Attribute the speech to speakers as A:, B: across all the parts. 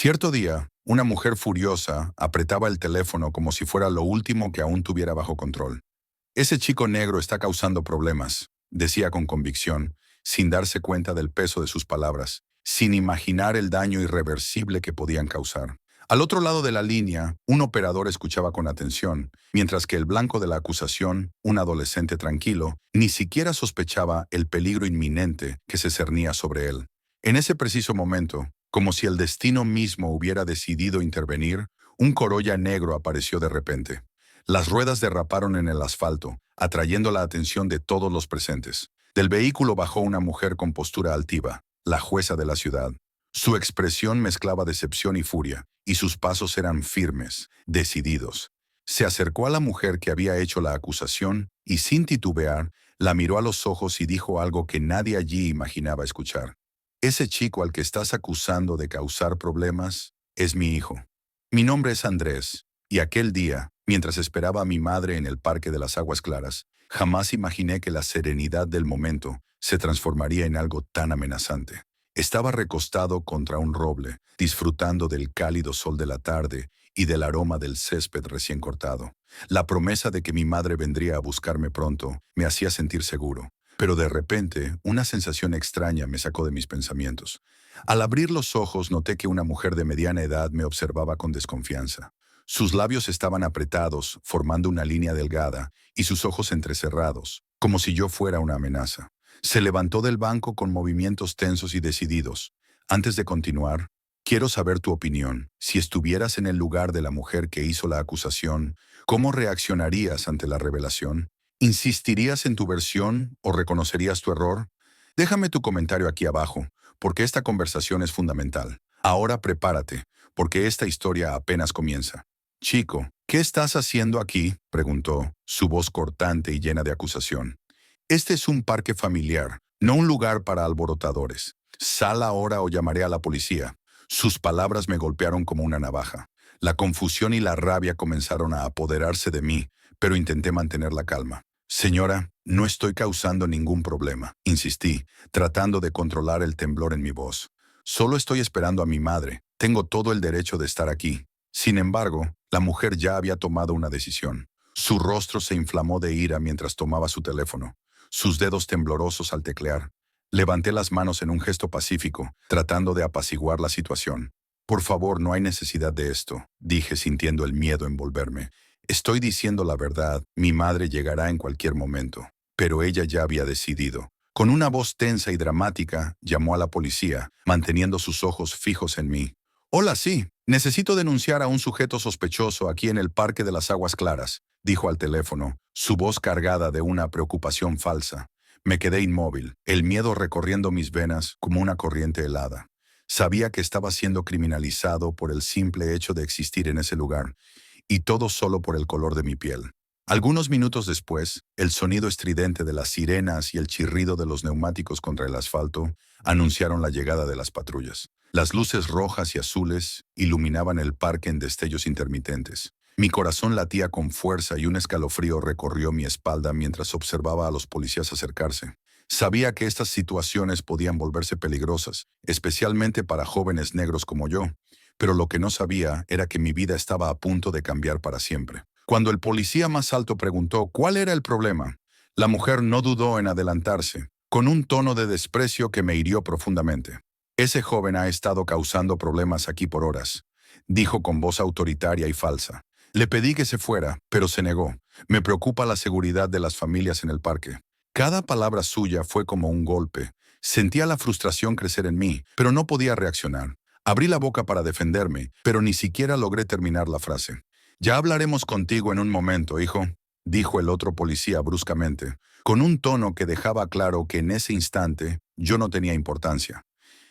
A: Cierto día, una mujer furiosa apretaba el teléfono como si fuera lo último que aún tuviera bajo control. Ese chico negro está causando problemas, decía con convicción, sin darse cuenta del peso de sus palabras, sin imaginar el daño irreversible que podían causar. Al otro lado de la línea, un operador escuchaba con atención, mientras que el blanco de la acusación, un adolescente tranquilo, ni siquiera sospechaba el peligro inminente que se cernía sobre él. En ese preciso momento, como si el destino mismo hubiera decidido intervenir, un Corolla negro apareció de repente. Las ruedas derraparon en el asfalto, atrayendo la atención de todos los presentes. Del vehículo bajó una mujer con postura altiva, la jueza de la ciudad. Su expresión mezclaba decepción y furia, y sus pasos eran firmes, decididos. Se acercó a la mujer que había hecho la acusación y, sin titubear, la miró a los ojos y dijo algo que nadie allí imaginaba escuchar. Ese chico al que estás acusando de causar problemas es mi hijo. Mi nombre es Andrés, y aquel día, mientras esperaba a mi madre en el Parque de las Aguas Claras, jamás imaginé que la serenidad del momento se transformaría en algo tan amenazante. Estaba recostado contra un roble, disfrutando del cálido sol de la tarde y del aroma del césped recién cortado. La promesa de que mi madre vendría a buscarme pronto me hacía sentir seguro. Pero de repente, una sensación extraña me sacó de mis pensamientos. Al abrir los ojos, noté que una mujer de mediana edad me observaba con desconfianza. Sus labios estaban apretados, formando una línea delgada, y sus ojos entrecerrados, como si yo fuera una amenaza. Se levantó del banco con movimientos tensos y decididos. Antes de continuar, quiero saber tu opinión. Si estuvieras en el lugar de la mujer que hizo la acusación, ¿cómo reaccionarías ante la revelación? ¿Insistirías en tu versión o reconocerías tu error? Déjame tu comentario aquí abajo, porque esta conversación es fundamental. Ahora prepárate, porque esta historia apenas comienza. Chico, ¿qué estás haciendo aquí?, preguntó, su voz cortante y llena de acusación. Este es un parque familiar, no un lugar para alborotadores. Sal ahora o llamaré a la policía. Sus palabras me golpearon como una navaja. La confusión y la rabia comenzaron a apoderarse de mí, pero intenté mantener la calma. Señora, no estoy causando ningún problema, insistí, tratando de controlar el temblor en mi voz. Solo estoy esperando a mi madre. Tengo todo el derecho de estar aquí. Sin embargo, la mujer ya había tomado una decisión. Su rostro se inflamó de ira mientras tomaba su teléfono, sus dedos temblorosos al teclear. Levanté las manos en un gesto pacífico, tratando de apaciguar la situación. Por favor, no hay necesidad de esto, dije sintiendo el miedo envolverme. Estoy diciendo la verdad, mi madre llegará en cualquier momento. Pero ella ya había decidido. Con una voz tensa y dramática, llamó a la policía, manteniendo sus ojos fijos en mí. Hola, sí, necesito denunciar a un sujeto sospechoso aquí en el Parque de las Aguas Claras, dijo al teléfono, su voz cargada de una preocupación falsa. Me quedé inmóvil, el miedo recorriendo mis venas como una corriente helada. Sabía que estaba siendo criminalizado por el simple hecho de existir en ese lugar, y todo solo por el color de mi piel. Algunos minutos después, el sonido estridente de las sirenas y el chirrido de los neumáticos contra el asfalto anunciaron la llegada de las patrullas. Las luces rojas y azules iluminaban el parque en destellos intermitentes. Mi corazón latía con fuerza y un escalofrío recorrió mi espalda mientras observaba a los policías acercarse. Sabía que estas situaciones podían volverse peligrosas, especialmente para jóvenes negros como yo, pero lo que no sabía era que mi vida estaba a punto de cambiar para siempre. Cuando el policía más alto preguntó cuál era el problema, la mujer no dudó en adelantarse, con un tono de desprecio que me hirió profundamente. Ese joven ha estado causando problemas aquí por horas, dijo con voz autoritaria y falsa. Le pedí que se fuera, pero se negó. Me preocupa la seguridad de las familias en el parque. Cada palabra suya fue como un golpe. Sentía la frustración crecer en mí, pero no podía reaccionar. Abrí la boca para defenderme, pero ni siquiera logré terminar la frase. Ya hablaremos contigo en un momento, hijo, dijo el otro policía bruscamente, con un tono que dejaba claro que en ese instante yo no tenía importancia.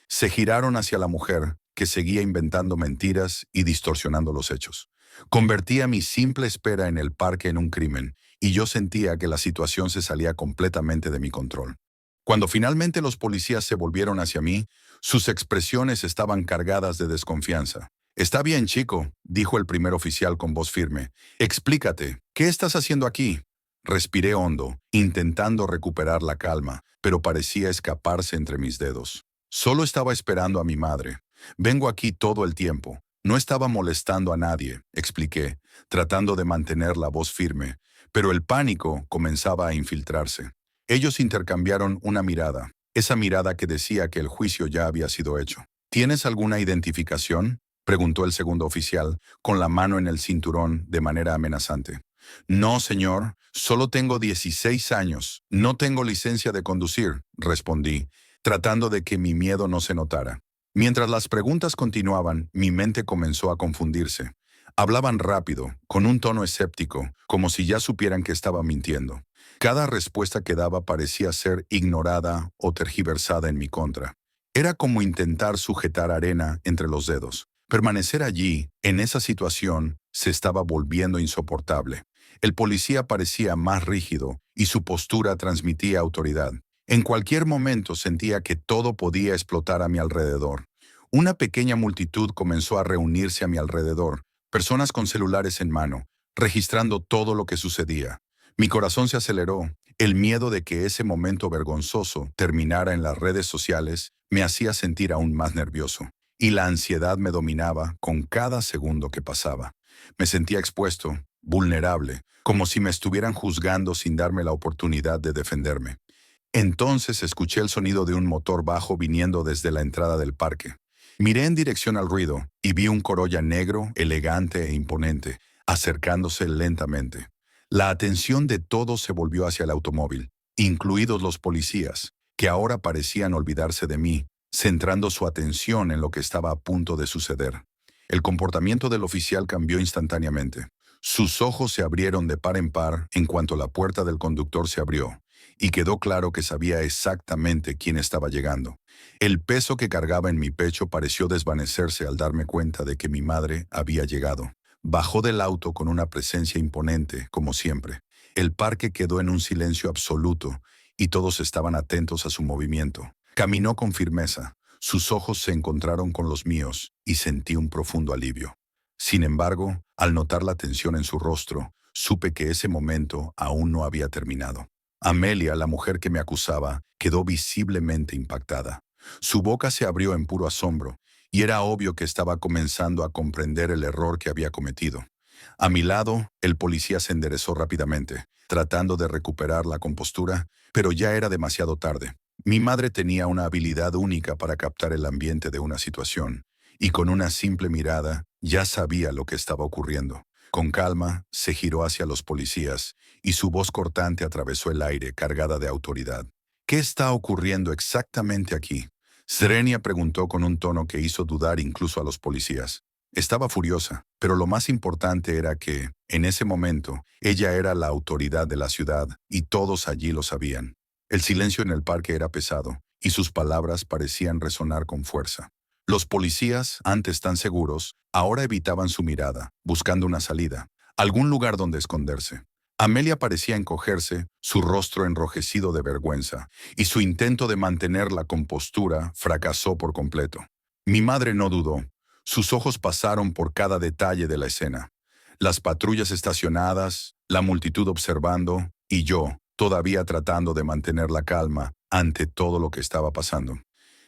A: Se giraron hacia la mujer, que seguía inventando mentiras y distorsionando los hechos. Convertía mi simple espera en el parque en un crimen, y yo sentía que la situación se salía completamente de mi control. Cuando finalmente los policías se volvieron hacia mí, sus expresiones estaban cargadas de desconfianza. «Está bien, chico», dijo el primer oficial con voz firme. «Explícate, ¿qué estás haciendo aquí?» Respiré hondo, intentando recuperar la calma, pero parecía escaparse entre mis dedos. Solo estaba esperando a mi madre. Vengo aquí todo el tiempo. No estaba molestando a nadie, expliqué, tratando de mantener la voz firme, pero el pánico comenzaba a infiltrarse. Ellos intercambiaron una mirada, esa mirada que decía que el juicio ya había sido hecho. ¿Tienes alguna identificación?, preguntó el segundo oficial, con la mano en el cinturón de manera amenazante. No, señor, solo tengo 16 años. No tengo licencia de conducir, respondí, tratando de que mi miedo no se notara. Mientras las preguntas continuaban, mi mente comenzó a confundirse. Hablaban rápido, con un tono escéptico, como si ya supieran que estaba mintiendo. Cada respuesta que daba parecía ser ignorada o tergiversada en mi contra. Era como intentar sujetar arena entre los dedos. Permanecer allí, en esa situación, se estaba volviendo insoportable. El policía parecía más rígido y su postura transmitía autoridad. En cualquier momento sentía que todo podía explotar a mi alrededor. Una pequeña multitud comenzó a reunirse a mi alrededor, personas con celulares en mano, registrando todo lo que sucedía. Mi corazón se aceleró. El miedo de que ese momento vergonzoso terminara en las redes sociales me hacía sentir aún más nervioso, y la ansiedad me dominaba con cada segundo que pasaba. Me sentía expuesto, vulnerable, como si me estuvieran juzgando sin darme la oportunidad de defenderme. Entonces escuché el sonido de un motor bajo viniendo desde la entrada del parque. Miré en dirección al ruido y vi un Corolla negro, elegante e imponente, acercándose lentamente. La atención de todos se volvió hacia el automóvil, incluidos los policías, que ahora parecían olvidarse de mí, centrando su atención en lo que estaba a punto de suceder. El comportamiento del oficial cambió instantáneamente. Sus ojos se abrieron de par en par en cuanto la puerta del conductor se abrió, y quedó claro que sabía exactamente quién estaba llegando. El peso que cargaba en mi pecho pareció desvanecerse al darme cuenta de que mi madre había llegado. Bajó del auto con una presencia imponente, como siempre. El parque quedó en un silencio absoluto, y todos estaban atentos a su movimiento. Caminó con firmeza. Sus ojos se encontraron con los míos, y sentí un profundo alivio. Sin embargo, al notar la tensión en su rostro, supe que ese momento aún no había terminado. Amelia, la mujer que me acusaba, quedó visiblemente impactada. Su boca se abrió en puro asombro, y era obvio que estaba comenzando a comprender el error que había cometido. A mi lado, el policía se enderezó rápidamente, tratando de recuperar la compostura, pero ya era demasiado tarde. Mi madre tenía una habilidad única para captar el ambiente de una situación, y con una simple mirada ya sabía lo que estaba ocurriendo. Con calma, se giró hacia los policías, y su voz cortante atravesó el aire cargada de autoridad. ¿Qué está ocurriendo exactamente aquí?, Serenia preguntó con un tono que hizo dudar incluso a los policías. Estaba furiosa, pero lo más importante era que, en ese momento, ella era la autoridad de la ciudad, y todos allí lo sabían. El silencio en el parque era pesado, y sus palabras parecían resonar con fuerza. Los policías, antes tan seguros, ahora evitaban su mirada, buscando una salida, algún lugar donde esconderse. Amelia parecía encogerse, su rostro enrojecido de vergüenza, y su intento de mantener la compostura fracasó por completo. Mi madre no dudó. Sus ojos pasaron por cada detalle de la escena. Las patrullas estacionadas, la multitud observando, y yo, todavía tratando de mantener la calma ante todo lo que estaba pasando.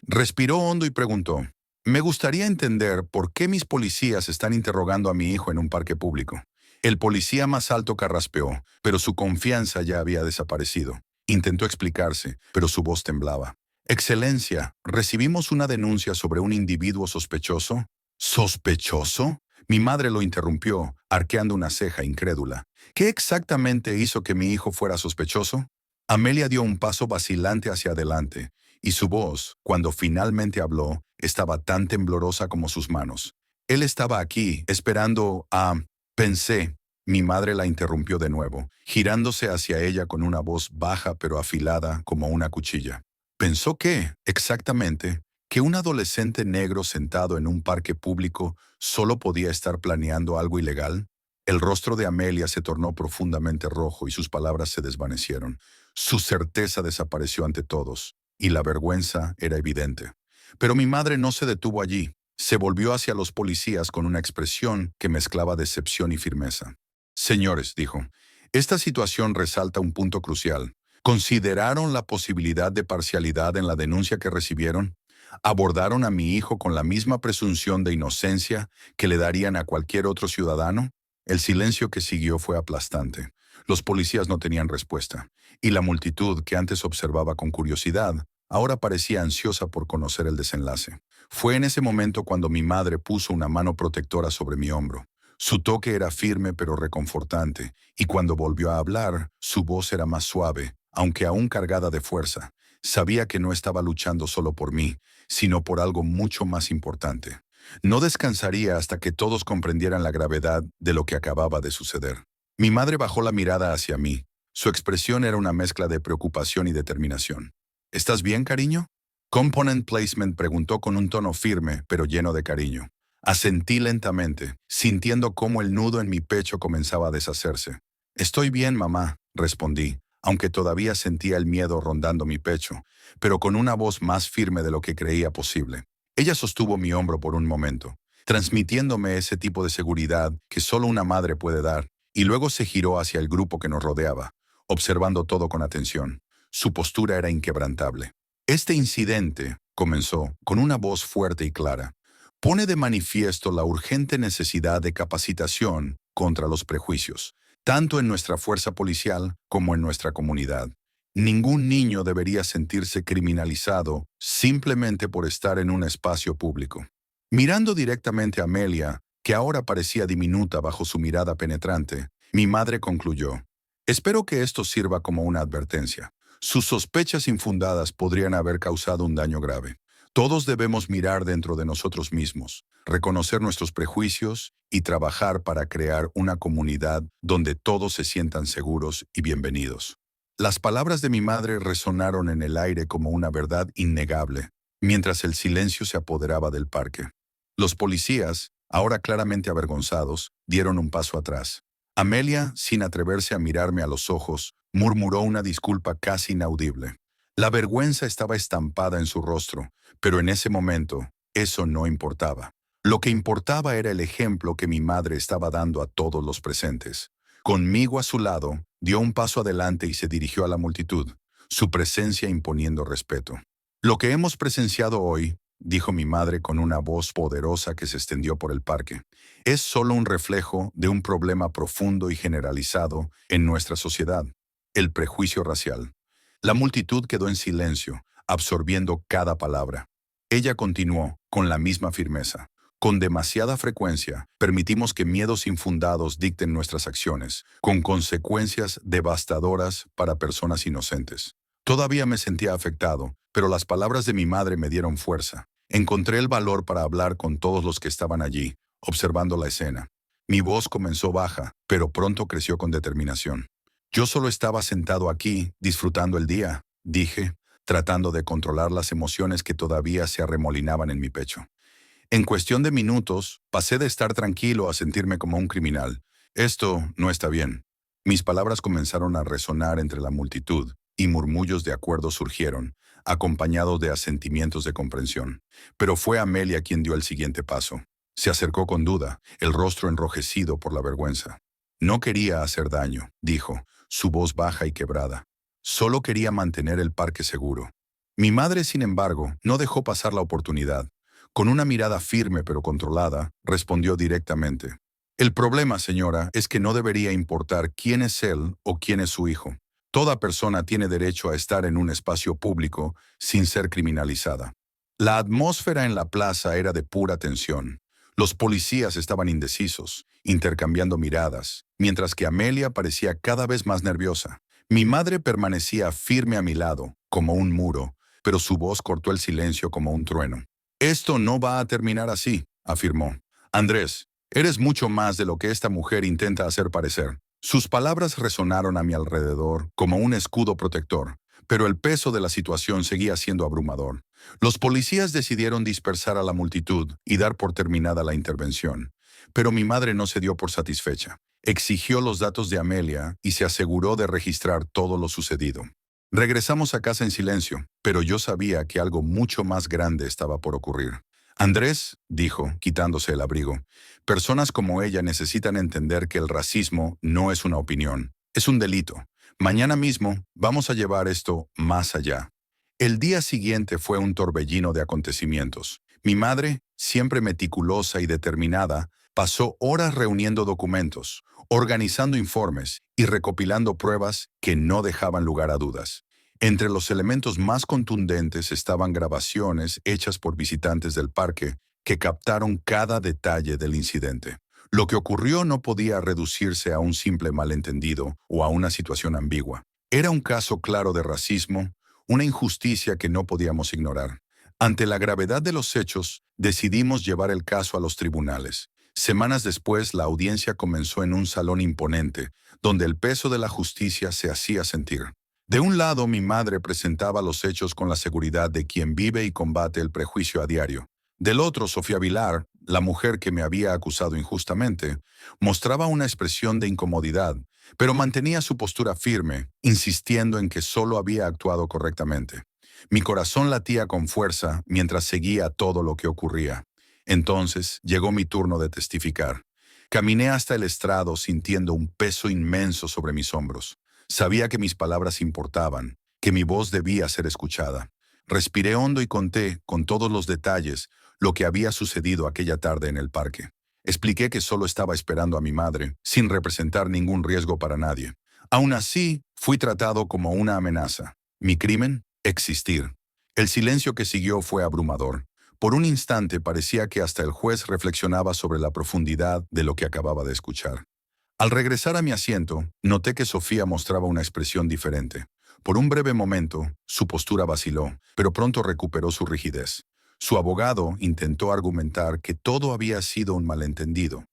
A: Respiró hondo y preguntó: «Me gustaría entender por qué mis policías están interrogando a mi hijo en un parque público». El policía más alto carraspeó, pero su confianza ya había desaparecido. Intentó explicarse, pero su voz temblaba. «Excelencia, recibimos una denuncia sobre un individuo sospechoso». ¿Sospechoso? Mi madre lo interrumpió, arqueando una ceja incrédula. ¿Qué exactamente hizo que mi hijo fuera sospechoso? Amelia dio un paso vacilante hacia adelante, y su voz, cuando finalmente habló, estaba tan temblorosa como sus manos. Él estaba aquí, esperando a... Pensé. Mi madre la interrumpió de nuevo, girándose hacia ella con una voz baja pero afilada como una cuchilla. Pensó que, exactamente, que un adolescente negro sentado en un parque público solo podía estar planeando algo ilegal. El rostro de Amelia se tornó profundamente rojo y sus palabras se desvanecieron. Su certeza desapareció ante todos, y la vergüenza era evidente. Pero mi madre no se detuvo allí. Se volvió hacia los policías con una expresión que mezclaba decepción y firmeza. «Señores», dijo, «esta situación resalta un punto crucial. ¿Consideraron la posibilidad de parcialidad en la denuncia que recibieron? ¿Abordaron a mi hijo con la misma presunción de inocencia que le darían a cualquier otro ciudadano? El silencio que siguió fue aplastante. Los policías no tenían respuesta, y la multitud, que antes observaba con curiosidad, ahora parecía ansiosa por conocer el desenlace. Fue en ese momento cuando mi madre puso una mano protectora sobre mi hombro. Su toque era firme pero reconfortante, y cuando volvió a hablar, su voz era más suave, aunque aún cargada de fuerza. Sabía que no estaba luchando solo por mí, sino por algo mucho más importante. No descansaría hasta que todos comprendieran la gravedad de lo que acababa de suceder. Mi madre bajó la mirada hacia mí. Su expresión era una mezcla de preocupación y determinación. ¿Estás bien, cariño? Component Placement preguntó con un tono firme, pero lleno de cariño. Asentí lentamente, sintiendo cómo el nudo en mi pecho comenzaba a deshacerse. Estoy bien, mamá, respondí, aunque todavía sentía el miedo rondando mi pecho, pero con una voz más firme de lo que creía posible. Ella sostuvo mi hombro por un momento, transmitiéndome ese tipo de seguridad que solo una madre puede dar, y luego se giró hacia el grupo que nos rodeaba, observando todo con atención. Su postura era inquebrantable. Este incidente, comenzó, con una voz fuerte y clara, pone de manifiesto la urgente necesidad de capacitación contra los prejuicios, tanto en nuestra fuerza policial como en nuestra comunidad. Ningún niño debería sentirse criminalizado simplemente por estar en un espacio público. Mirando directamente a Amelia, que ahora parecía diminuta bajo su mirada penetrante, mi madre concluyó: espero que esto sirva como una advertencia. Sus sospechas infundadas podrían haber causado un daño grave. Todos debemos mirar dentro de nosotros mismos, reconocer nuestros prejuicios y trabajar para crear una comunidad donde todos se sientan seguros y bienvenidos. Las palabras de mi madre resonaron en el aire como una verdad innegable, mientras el silencio se apoderaba del parque. Los policías, ahora claramente avergonzados, dieron un paso atrás. Amelia, sin atreverse a mirarme a los ojos, murmuró una disculpa casi inaudible. La vergüenza estaba estampada en su rostro, pero en ese momento, eso no importaba. Lo que importaba era el ejemplo que mi madre estaba dando a todos los presentes. Conmigo a su lado, dio un paso adelante y se dirigió a la multitud, su presencia imponiendo respeto. Lo que hemos presenciado hoy, dijo mi madre con una voz poderosa que se extendió por el parque, es solo un reflejo de un problema profundo y generalizado en nuestra sociedad: el prejuicio racial. La multitud quedó en silencio, absorbiendo cada palabra. Ella continuó, con la misma firmeza. Con demasiada frecuencia, permitimos que miedos infundados dicten nuestras acciones, con consecuencias devastadoras para personas inocentes. Todavía me sentía afectado, pero las palabras de mi madre me dieron fuerza. Encontré el valor para hablar con todos los que estaban allí, observando la escena. Mi voz comenzó baja, pero pronto creció con determinación. Yo solo estaba sentado aquí, disfrutando el día, dije, tratando de controlar las emociones que todavía se arremolinaban en mi pecho. En cuestión de minutos, pasé de estar tranquilo a sentirme como un criminal. Esto no está bien. Mis palabras comenzaron a resonar entre la multitud, y murmullos de acuerdo surgieron, acompañados de asentimientos de comprensión. Pero fue Amelia quien dio el siguiente paso. Se acercó con duda, el rostro enrojecido por la vergüenza. No quería hacer daño, dijo, su voz baja y quebrada. Solo quería mantener el parque seguro. Mi madre, sin embargo, no dejó pasar la oportunidad. Con una mirada firme pero controlada, respondió directamente: el problema, señora, es que no debería importar quién es él o quién es su hijo. Toda persona tiene derecho a estar en un espacio público sin ser criminalizada. La atmósfera en la plaza era de pura tensión. Los policías estaban indecisos, intercambiando miradas, mientras que Amelia parecía cada vez más nerviosa. Mi madre permanecía firme a mi lado, como un muro, pero su voz cortó el silencio como un trueno. Esto no va a terminar así, afirmó. Andrés, eres mucho más de lo que esta mujer intenta hacer parecer. Sus palabras resonaron a mi alrededor como un escudo protector, pero el peso de la situación seguía siendo abrumador. Los policías decidieron dispersar a la multitud y dar por terminada la intervención, pero mi madre no se dio por satisfecha. Exigió los datos de Amelia y se aseguró de registrar todo lo sucedido. Regresamos a casa en silencio, pero yo sabía que algo mucho más grande estaba por ocurrir. Andrés, dijo, quitándose el abrigo, personas como ella necesitan entender que el racismo no es una opinión, es un delito. Mañana mismo vamos a llevar esto más allá. El día siguiente fue un torbellino de acontecimientos. Mi madre, siempre meticulosa y determinada, pasó horas reuniendo documentos, organizando informes y recopilando pruebas que no dejaban lugar a dudas. Entre los elementos más contundentes estaban grabaciones hechas por visitantes del parque que captaron cada detalle del incidente. Lo que ocurrió no podía reducirse a un simple malentendido o a una situación ambigua. Era un caso claro de racismo, una injusticia que no podíamos ignorar. Ante la gravedad de los hechos, decidimos llevar el caso a los tribunales. Semanas después, la audiencia comenzó en un salón imponente, donde el peso de la justicia se hacía sentir. De un lado, mi madre presentaba los hechos con la seguridad de quien vive y combate el prejuicio a diario. Del otro, Sofía Vilar, la mujer que me había acusado injustamente, mostraba una expresión de incomodidad, pero mantenía su postura firme, insistiendo en que solo había actuado correctamente. Mi corazón latía con fuerza mientras seguía todo lo que ocurría. Entonces llegó mi turno de testificar. Caminé hasta el estrado sintiendo un peso inmenso sobre mis hombros. Sabía que mis palabras importaban, que mi voz debía ser escuchada. Respiré hondo y conté, con todos los detalles, lo que había sucedido aquella tarde en el parque. Expliqué que solo estaba esperando a mi madre, sin representar ningún riesgo para nadie. Aún así, fui tratado como una amenaza. Mi crimen, existir. El silencio que siguió fue abrumador. Por un instante parecía que hasta el juez reflexionaba sobre la profundidad de lo que acababa de escuchar. Al regresar a mi asiento, noté que Sofía mostraba una expresión diferente. Por un breve momento, su postura vaciló, pero pronto recuperó su rigidez. Su abogado intentó argumentar que todo había sido un malentendido,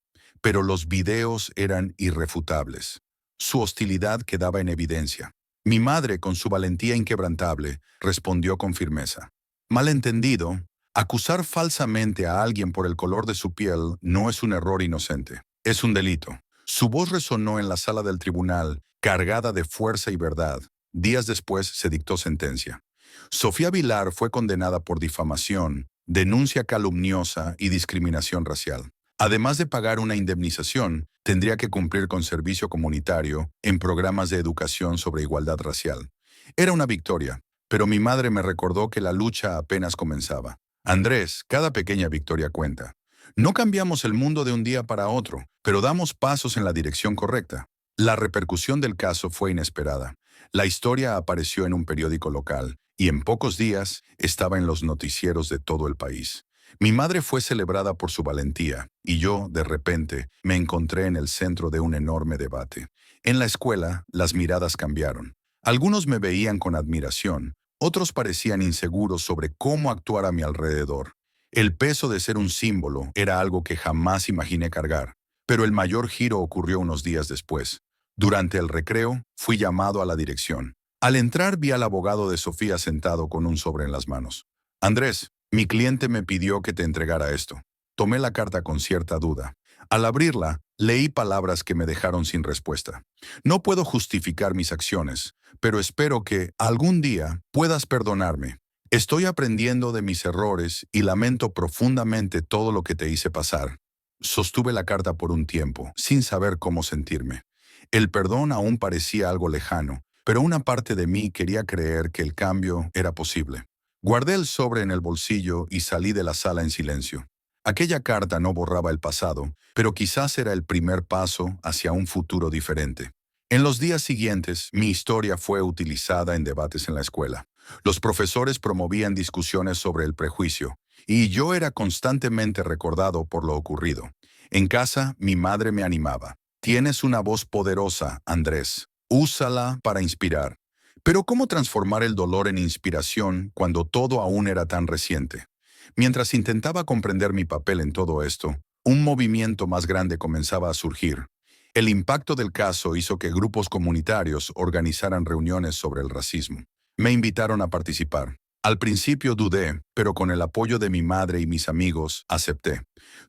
A: pero los videos eran irrefutables. Su hostilidad quedaba en evidencia. Mi madre, con su valentía inquebrantable, respondió con firmeza. Malentendido, acusar falsamente a alguien por el color de su piel no es un error inocente, es un delito. Su voz resonó en la sala del tribunal, cargada de fuerza y verdad. Días después se dictó sentencia. Sofía Vilar fue condenada por difamación, denuncia calumniosa y discriminación racial. Además de pagar una indemnización, tendría que cumplir con servicio comunitario en programas de educación sobre igualdad racial. Era una victoria, pero mi madre me recordó que la lucha apenas comenzaba. Andrés, cada pequeña victoria cuenta. No cambiamos el mundo de un día para otro, pero damos pasos en la dirección correcta. La repercusión del caso fue inesperada. La historia apareció en un periódico local y en pocos días estaba en los noticieros de todo el país. Mi madre fue celebrada por su valentía y yo, de repente, me encontré en el centro de un enorme debate. En la escuela, las miradas cambiaron. Algunos me veían con admiración, otros parecían inseguros sobre cómo actuar a mi alrededor. El peso de ser un símbolo era algo que jamás imaginé cargar, pero el mayor giro ocurrió unos días después. Durante el recreo, fui llamado a la dirección. Al entrar vi al abogado de Sofía sentado con un sobre en las manos. Andrés, mi cliente me pidió que te entregara esto. Tomé la carta con cierta duda. Al abrirla, leí palabras que me dejaron sin respuesta. No puedo justificar mis acciones, pero espero que, algún día, puedas perdonarme. Estoy aprendiendo de mis errores y lamento profundamente todo lo que te hice pasar. Sostuve la carta por un tiempo, sin saber cómo sentirme. El perdón aún parecía algo lejano, pero una parte de mí quería creer que el cambio era posible. Guardé el sobre en el bolsillo y salí de la sala en silencio. Aquella carta no borraba el pasado, pero quizás era el primer paso hacia un futuro diferente. En los días siguientes, mi historia fue utilizada en debates en la escuela. Los profesores promovían discusiones sobre el prejuicio, y yo era constantemente recordado por lo ocurrido. En casa, mi madre me animaba. Tienes una voz poderosa, Andrés. Úsala para inspirar. Pero ¿cómo transformar el dolor en inspiración cuando todo aún era tan reciente? Mientras intentaba comprender mi papel en todo esto, un movimiento más grande comenzaba a surgir. El impacto del caso hizo que grupos comunitarios organizaran reuniones sobre el racismo. Me invitaron a participar. Al principio dudé, pero con el apoyo de mi madre y mis amigos, acepté.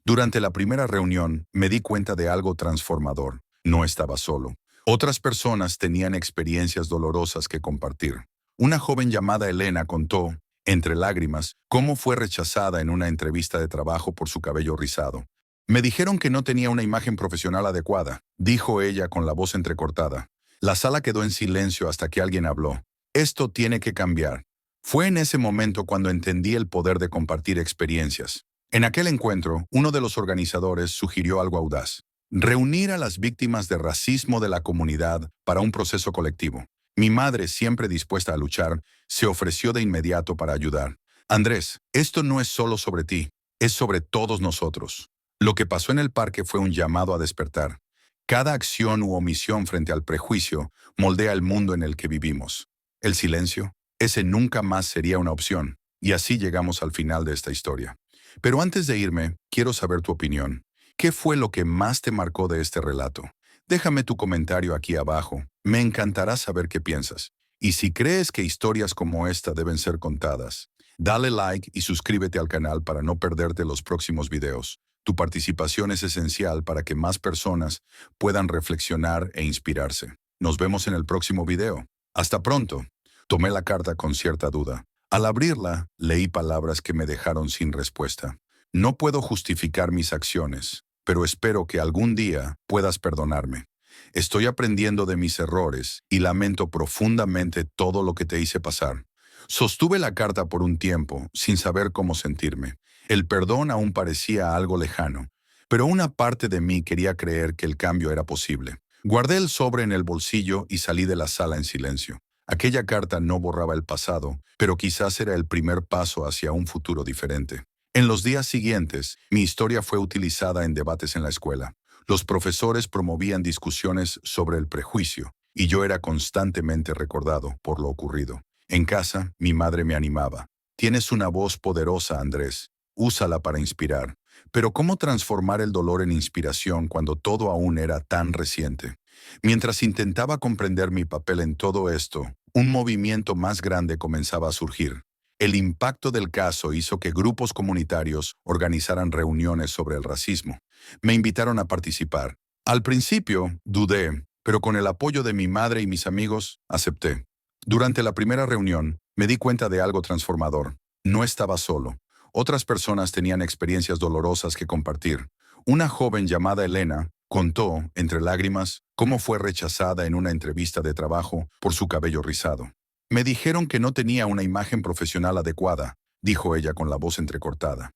A: Durante la primera reunión, me di cuenta de algo transformador. No estaba solo. Otras personas tenían experiencias dolorosas que compartir. Una joven llamada Elena contó, entre lágrimas, cómo fue rechazada en una entrevista de trabajo por su cabello rizado. Me dijeron que no tenía una imagen profesional adecuada, dijo ella con la voz entrecortada. La sala quedó en silencio hasta que alguien habló. Esto tiene que cambiar. Fue en ese momento cuando entendí el poder de compartir experiencias. En aquel encuentro, uno de los organizadores sugirió algo audaz: reunir a las víctimas de racismo de la comunidad para un proceso colectivo. Mi madre, siempre dispuesta a luchar, se ofreció de inmediato para ayudar. Andrés, esto no es solo sobre ti, es sobre todos nosotros. Lo que pasó en el parque fue un llamado a despertar. Cada acción u omisión frente al prejuicio moldea el mundo en el que vivimos. El silencio, ese nunca más sería una opción. Y así llegamos al final de esta historia. Pero antes de irme, quiero saber tu opinión. ¿Qué fue lo que más te marcó de este relato? Déjame tu comentario aquí abajo. Me encantará saber qué piensas. Y si crees que historias como esta deben ser contadas, dale like y suscríbete al canal para no perderte los próximos videos. Tu participación es esencial para que más personas puedan reflexionar e inspirarse. Nos vemos en el próximo video. Hasta pronto. Tomé la carta con cierta duda. Al abrirla, leí palabras que me dejaron sin respuesta. No puedo justificar mis acciones, pero espero que algún día puedas perdonarme. Estoy aprendiendo de mis errores y lamento profundamente todo lo que te hice pasar. Sostuve la carta por un tiempo, sin saber cómo sentirme. El perdón aún parecía algo lejano, pero una parte de mí quería creer que el cambio era posible. Guardé el sobre en el bolsillo y salí de la sala en silencio. Aquella carta no borraba el pasado, pero quizás era el primer paso hacia un futuro diferente. En los días siguientes, mi historia fue utilizada en debates en la escuela. Los profesores promovían discusiones sobre el prejuicio, y yo era constantemente recordado por lo ocurrido. En casa, mi madre me animaba. Tienes una voz poderosa, Andrés. Úsala para inspirar. Pero ¿cómo transformar el dolor en inspiración cuando todo aún era tan reciente? Mientras intentaba comprender mi papel en todo esto, un movimiento más grande comenzaba a surgir. El impacto del caso hizo que grupos comunitarios organizaran reuniones sobre el racismo. Me invitaron a participar. Al principio, dudé, pero con el apoyo de mi madre y mis amigos, acepté. Durante la primera reunión, me di cuenta de algo transformador. No estaba solo. Otras personas tenían experiencias dolorosas que compartir. Una joven llamada Elena contó, entre lágrimas, cómo fue rechazada en una entrevista de trabajo por su cabello rizado. Me dijeron que no tenía una imagen profesional adecuada, dijo ella con la voz entrecortada.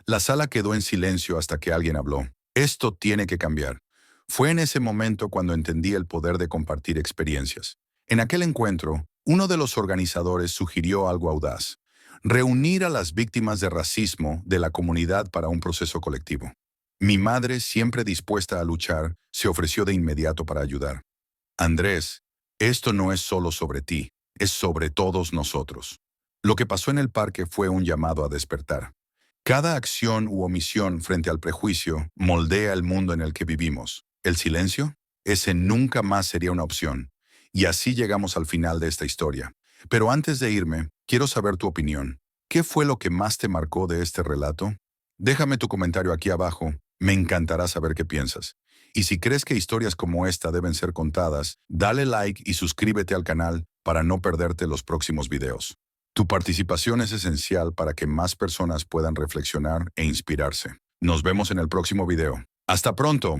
A: La sala quedó en silencio hasta que alguien habló. Esto tiene que cambiar. Fue en ese momento cuando entendí el poder de compartir experiencias. En aquel encuentro, uno de los organizadores sugirió algo audaz: reunir a las víctimas de racismo de la comunidad para un proceso colectivo. Mi madre, siempre dispuesta a luchar, se ofreció de inmediato para ayudar. Andrés, esto no es solo sobre ti, es sobre todos nosotros. Lo que pasó en el parque fue un llamado a despertar. Cada acción u omisión frente al prejuicio moldea el mundo en el que vivimos. ¿El silencio? Ese nunca más sería una opción. Y así llegamos al final de esta historia. Pero antes de irme, quiero saber tu opinión. ¿Qué fue lo que más te marcó de este relato? Déjame tu comentario aquí abajo. Me encantará saber qué piensas. Y si crees que historias como esta deben ser contadas, dale like y suscríbete al canal para no perderte los próximos videos. Tu participación es esencial para que más personas puedan reflexionar e inspirarse. Nos vemos en el próximo video. ¡Hasta pronto!